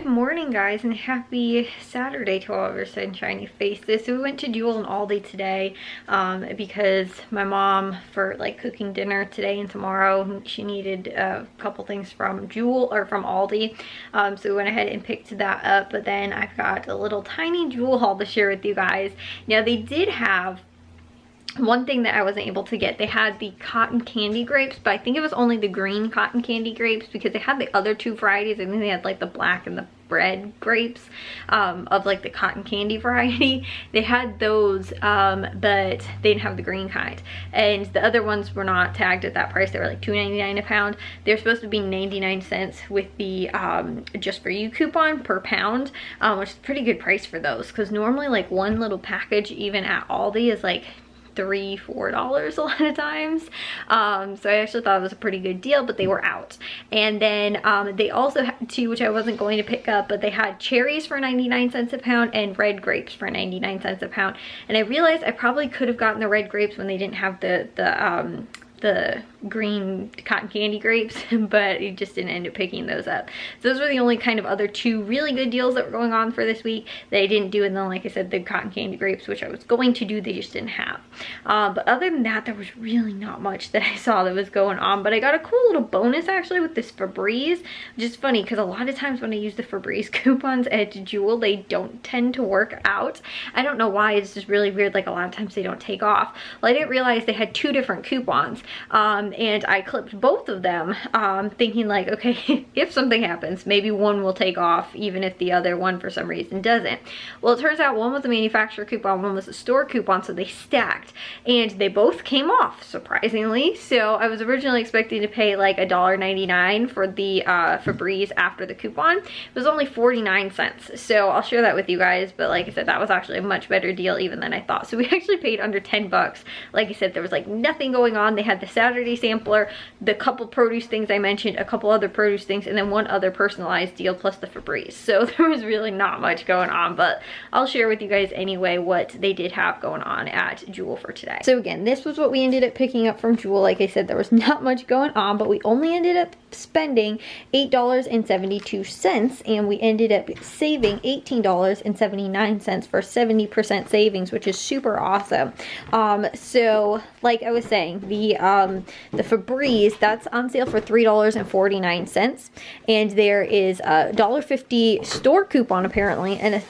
Good morning, guys, and happy Saturday to all of your sunshiny faces. So we went to Jewel and Aldi today because my mom, for like cooking dinner today and tomorrow, she needed a couple things from Jewel or from Aldi. So we went ahead and picked that up. But then I've got a little tiny Jewel haul to share with you guys. Now they did have one thing that I wasn't able to get. They had the cotton candy grapes, but I think it was only the green cotton candy grapes because they had the other two varieties. I think they had like the black and the red grapes of like the cotton candy variety. They had those, but they didn't have the green kind. And the other ones were not tagged at that price. They were like $2.99 a pound. They're supposed to be 99 cents with the just for you coupon per pound, which is a pretty good price for those because normally like one little package even at Aldi is like $3-4 a lot of times. So I actually thought it was a pretty good deal, but they were out. And then they also had two, which I wasn't going to pick up, but they had cherries for 99 cents a pound and red grapes for 99 cents a pound. And I realized I probably could have gotten the red grapes when they didn't have the green cotton candy grapes, but you just didn't end up picking those up. So those were the only kind of other two really good deals that were going on for this week that I didn't do. And then, like I said, the cotton candy grapes, which I was going to do, they just didn't have. But other than that, there was really not much that I saw that was going on. But I got a cool little bonus actually with this Febreze, which is funny because a lot of times when I use the Febreze coupons at Jewel, they don't tend to work out. I don't know why. It's just really weird. Like a lot of times they don't take off. Well, I didn't realize they had two different coupons. And I clipped both of them, thinking like, okay, if something happens, maybe one will take off even if the other one for some reason doesn't. Well, it turns out one was a manufacturer coupon, one was a store coupon, so they stacked and they both came off, surprisingly. So I was originally expecting to pay like $1.99 for the Febreze after the coupon. It was only 49 cents. So I'll share that with you guys, but like I said, that was actually a much better deal even than I thought. So we actually paid under 10 bucks. Like I said, there was like nothing going on. They had the Saturday sampler, the couple produce things I mentioned, a couple other produce things, and then one other personalized deal plus the Febreze. So there was really not much going on, but I'll share with you guys anyway what they did have going on at Jewel for today. So again, this was what we ended up picking up from Jewel. Like I said, there was not much going on, but we only ended up spending $8.72, and we ended up saving $18.79 for 70% savings, which is super awesome. So like I was saying, the Febreze, that's on sale for $3.49, and there is a $1.50 store coupon apparently and a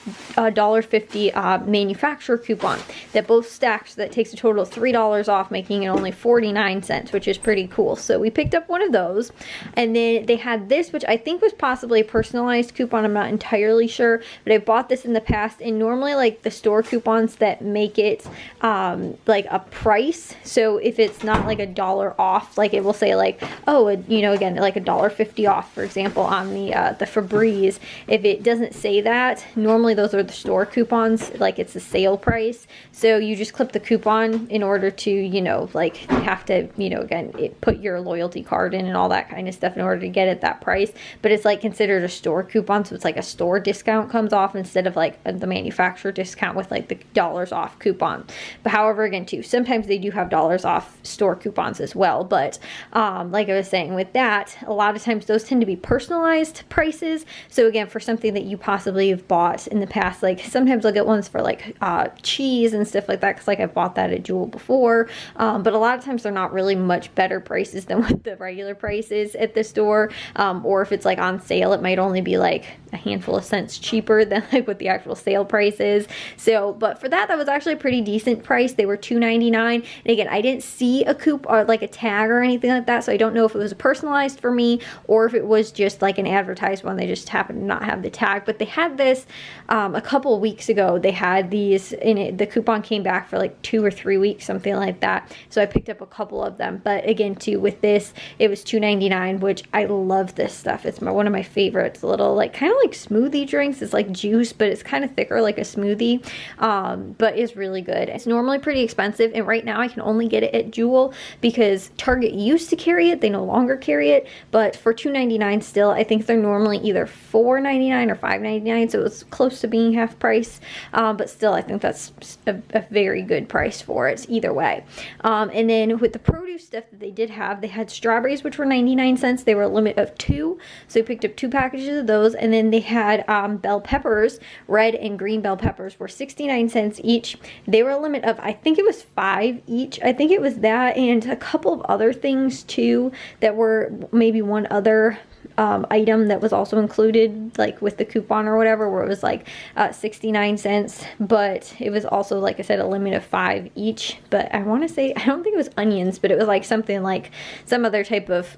$1.50 manufacturer coupon that both stacked, so that takes a total of $3 off, making it only 49 cents, which is pretty cool. So we picked up one of those, and then they had this, which I think was possibly a personalized coupon. I'm not entirely sure, but I bought this in the past, and normally like the store coupons that make it like a price, so if it's not like $1 off, like it will say like, oh, you know, again, like $1.50 off, for example, on the Febreze. If it doesn't say that, normally those are the store coupons, like it's the sale price. So you just clip the coupon in order to, you know, like you have to, you know, again, put your loyalty card in and all that kind of stuff in order to get it that price. But it's like considered a store coupon, so it's like a store discount comes off instead of like the manufacturer discount with like the $1 off coupon. But however, again, too, sometimes they do have $1 off store coupons as well. But like I was saying, with that, a lot of times those tend to be personalized prices. So again, for something that you possibly have bought in the past, like sometimes I'll get ones for like cheese and stuff like that, because like I've bought that at Jewel before. But a lot of times they're not really much better prices than what the regular price is at the store. Or if it's like on sale, it might only be like a handful of cents cheaper than like what the actual sale price is. So, but for that was actually a pretty decent price. They were $2.99. And again, I didn't see a coupon or like a tag or anything like that, so I don't know if it was personalized for me or if it was just like an advertised one. They just happened to not have the tag. But they had this a couple of weeks ago. They had these in it. The coupon came back for like 2 or 3 weeks, something like that. So I picked up a couple of them. But again, too, with this, it was $2.99, which I love this stuff. It's one of my favorites. A little like kind of like smoothie drinks. It's like juice, but it's kind of thicker like a smoothie. But it's really good. It's normally pretty expensive, and right now I can only get it at Jewel because Target used to carry it. They no longer carry it, but for $2.99 still, I think they're normally either $4.99 or $5.99, so it's close to being half price. But still, I think that's a very good price for it either way. And then with the produce produce stuff that they did have, they had strawberries, which were 99 cents. They were a limit of 2, so we picked up 2 packages of those. And then they had bell peppers, red and green bell peppers were 69 cents each. They were a limit of, I think it was 5 each. I think it was that and a couple of other things too that were maybe one other item that was also included, like with the coupon or whatever, where it was like 69 cents, but it was also, like I said, a limit of 5 each. But I want to say, I don't think it was onions, but it was like something like some other type of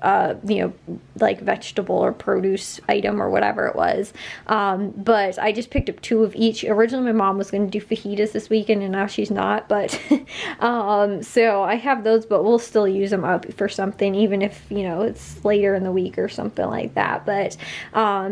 you know, like vegetable or produce item or whatever it was. But I just picked up 2 of each. Originally my mom was going to do fajitas this weekend, and now she's not, but so I have those, but we'll still use them up for something, even if, you know, it's later in the week or something like that. But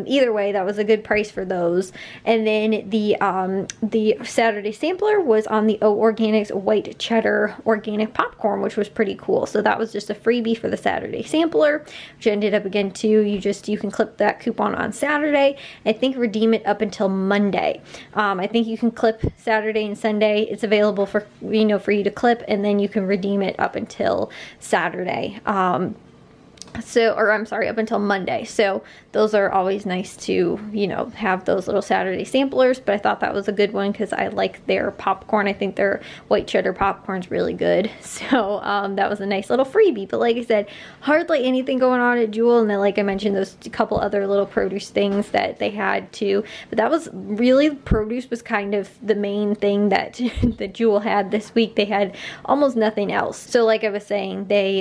either way, that was a good price for those. And then the Saturday sampler was on the O Organics white cheddar organic popcorn, which was pretty cool. So that was just a freebie for the Saturday sampler, which ended up again too, you can clip that coupon on Saturday, I think redeem it up until Monday. I think you can clip Saturday and Sunday. It's available for, you know, for you to clip, and then you can redeem it up until Saturday. Or I'm sorry, up until Monday. So those are always nice to, you know, have those little Saturday samplers. But I thought that was a good one because I like their popcorn. I think their white cheddar popcorn's really good. So that was a nice little freebie. But like I said, hardly anything going on at Jewel. And then, like I mentioned, those couple other little produce things that they had too. But that was really, produce was kind of the main thing that that Jewel had this week. They had almost nothing else. So like I was saying, they,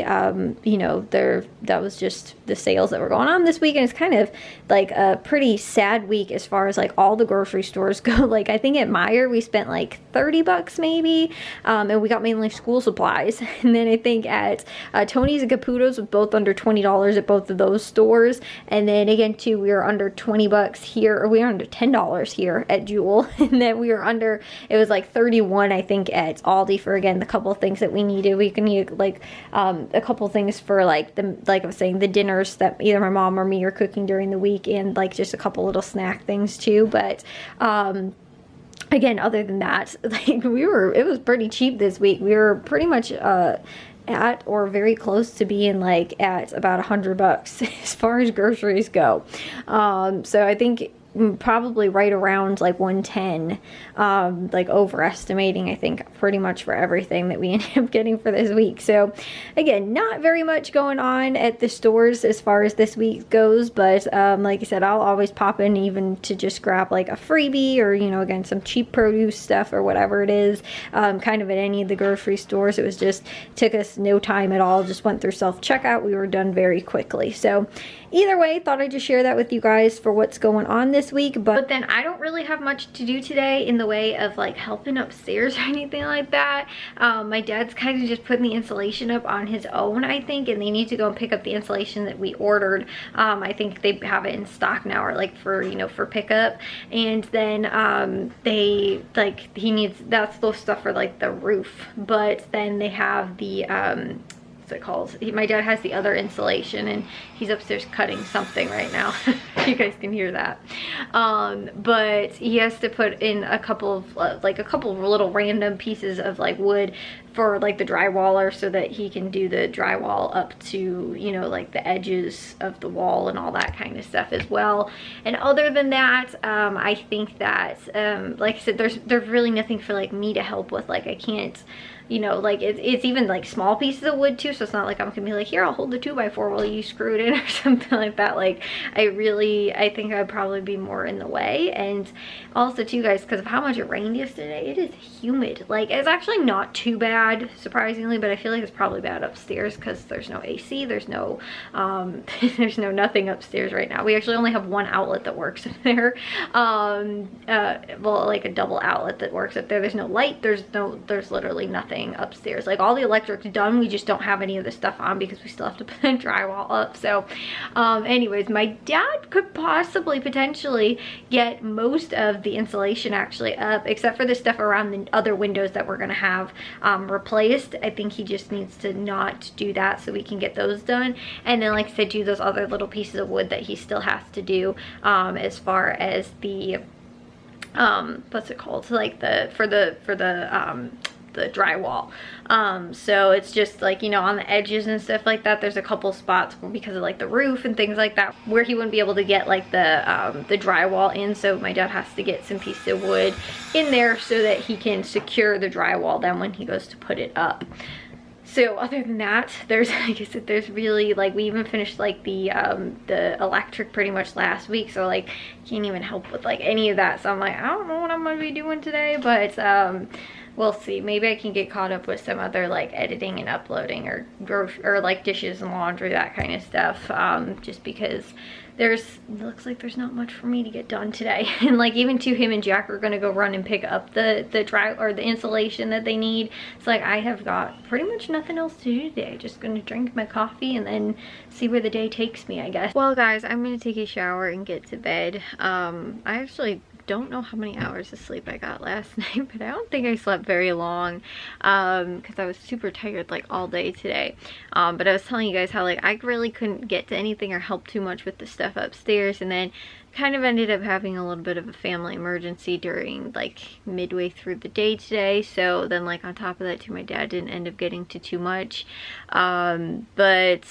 you know, that was just the sales that were going on this week. And it's kind of like a pretty sad week as far as like all the grocery stores go. Like I think at Meijer we spent like 30 bucks maybe, and we got mainly school supplies. And then I think at Tony's and Caputo's was both under $20 at both of those stores. And then again too, we were under 20 bucks here, or we were under $10 here at Jewel. And then we were under, it was like 31 I think at Aldi for, again, the couple of things that we needed. We can need like a couple things for like like I was saying, the dinners that either my mom or me are cooking during the week, and like just a couple little snack things too. But again, other than that, like it was pretty cheap this week. We were pretty much at or very close to being like at about 100 bucks as far as groceries go. So I think probably right around like 110, like overestimating, I think, pretty much for everything that we ended up getting for this week. So again, not very much going on at the stores as far as this week goes, but like I said, I'll always pop in even to just grab like a freebie, or, you know, again, some cheap produce stuff or whatever it is, kind of at any of the grocery stores. It was just, took us no time at all, just went through self-checkout. We were done very quickly. So either way, thought I'd just share that with you guys for what's going on this week. But then I don't really have much to do today in the way of like helping upstairs or anything like that. My dad's kind of just putting the insulation up on his own, I think, and they need to go and pick up the insulation that we ordered. I think they have it in stock now, or like for, you know, for pickup. And then they, like, he needs, that's the stuff for like the roof, but then they have the what's it called? My dad has the other insulation, and he's upstairs cutting something right now. You guys can hear that. But he has to put in a couple of little random pieces of like wood for like the drywaller, so that he can do the drywall up to, you know, like the edges of the wall and all that kind of stuff as well. And other than that, I think that like I said, there's really nothing for like me to help with. Like I can't, you know, like it's even like small pieces of wood too, so it's not like I'm gonna be like, here, I'll hold the 2x4 while you screw it in or something like that. Like I think I'd probably be more in the way. And also too, guys, because of how much it rained yesterday, it is humid. Like it's actually not too bad, surprisingly, but I feel like it's probably bad upstairs because there's no AC, there's no there's no nothing upstairs right now. We actually only have one outlet that works in there, well, like a double outlet that works up there. There's no light, there's literally nothing upstairs. Like all the electric's done, we just don't have any of the stuff on because we still have to put the drywall up. So anyways, my dad could possibly potentially get most of the insulation actually up, except for the stuff around the other windows that we're gonna have replaced. I think he just needs to not do that so we can get those done. And then, like I said, do those other little pieces of wood that he still has to do as far as the what's it called, so like for the the drywall. So it's just like, you know, on the edges and stuff like that, there's a couple spots because of like the roof and things like that where he wouldn't be able to get like the drywall in. So my dad has to get some piece of wood in there so that he can secure the drywall then when he goes to put it up. So other than that, there's, like I said, there's really, like, we even finished like the electric pretty much last week, so like can't even help with like any of that. So I'm like, I don't know what I'm gonna be doing today, but we'll see. Maybe I can get caught up with some other like editing and uploading or like dishes and laundry, that kind of stuff, just because it looks like there's not much for me to get done today. And like even to him and Jack are gonna go run and pick up the insulation that they need. It's like I have got pretty much nothing else to do today. Just gonna drink my coffee and then see where the day takes me, I guess. Well guys, I'm gonna take a shower and get to bed. I actually don't know how many hours of sleep I got last night, but I don't think I slept very long because I was super tired like all day today. But I was telling you guys how like I really couldn't get to anything or help too much with the stuff upstairs, and then kind of ended up having a little bit of a family emergency during like midway through the day today. So then like on top of that too, my dad didn't end up getting to too much, but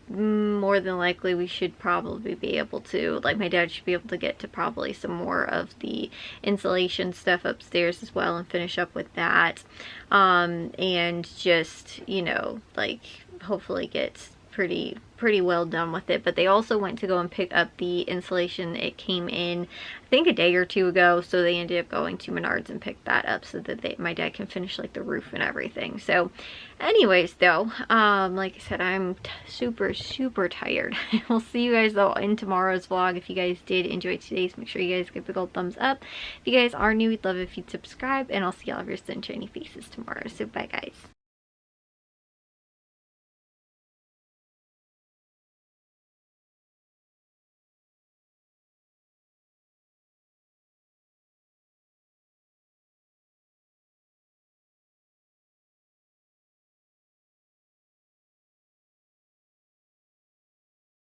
more than likely we should probably be able to, like my dad should be able to get to probably some more of the insulation stuff upstairs as well and finish up with that, and just, you know, like hopefully get pretty well done with it. But they also went to go and pick up the insulation. It came in I think a day or two ago, so they ended up going to Menards and picked that up so that my dad can finish like the roof and everything. So anyways though, like I said, I'm super tired. We'll see you guys though in tomorrow's vlog. If you guys did enjoy today's, make sure you guys give the gold thumbs up. If you guys are new, we'd love if you'd subscribe, and I'll see all of your sunshiny faces tomorrow. So bye guys.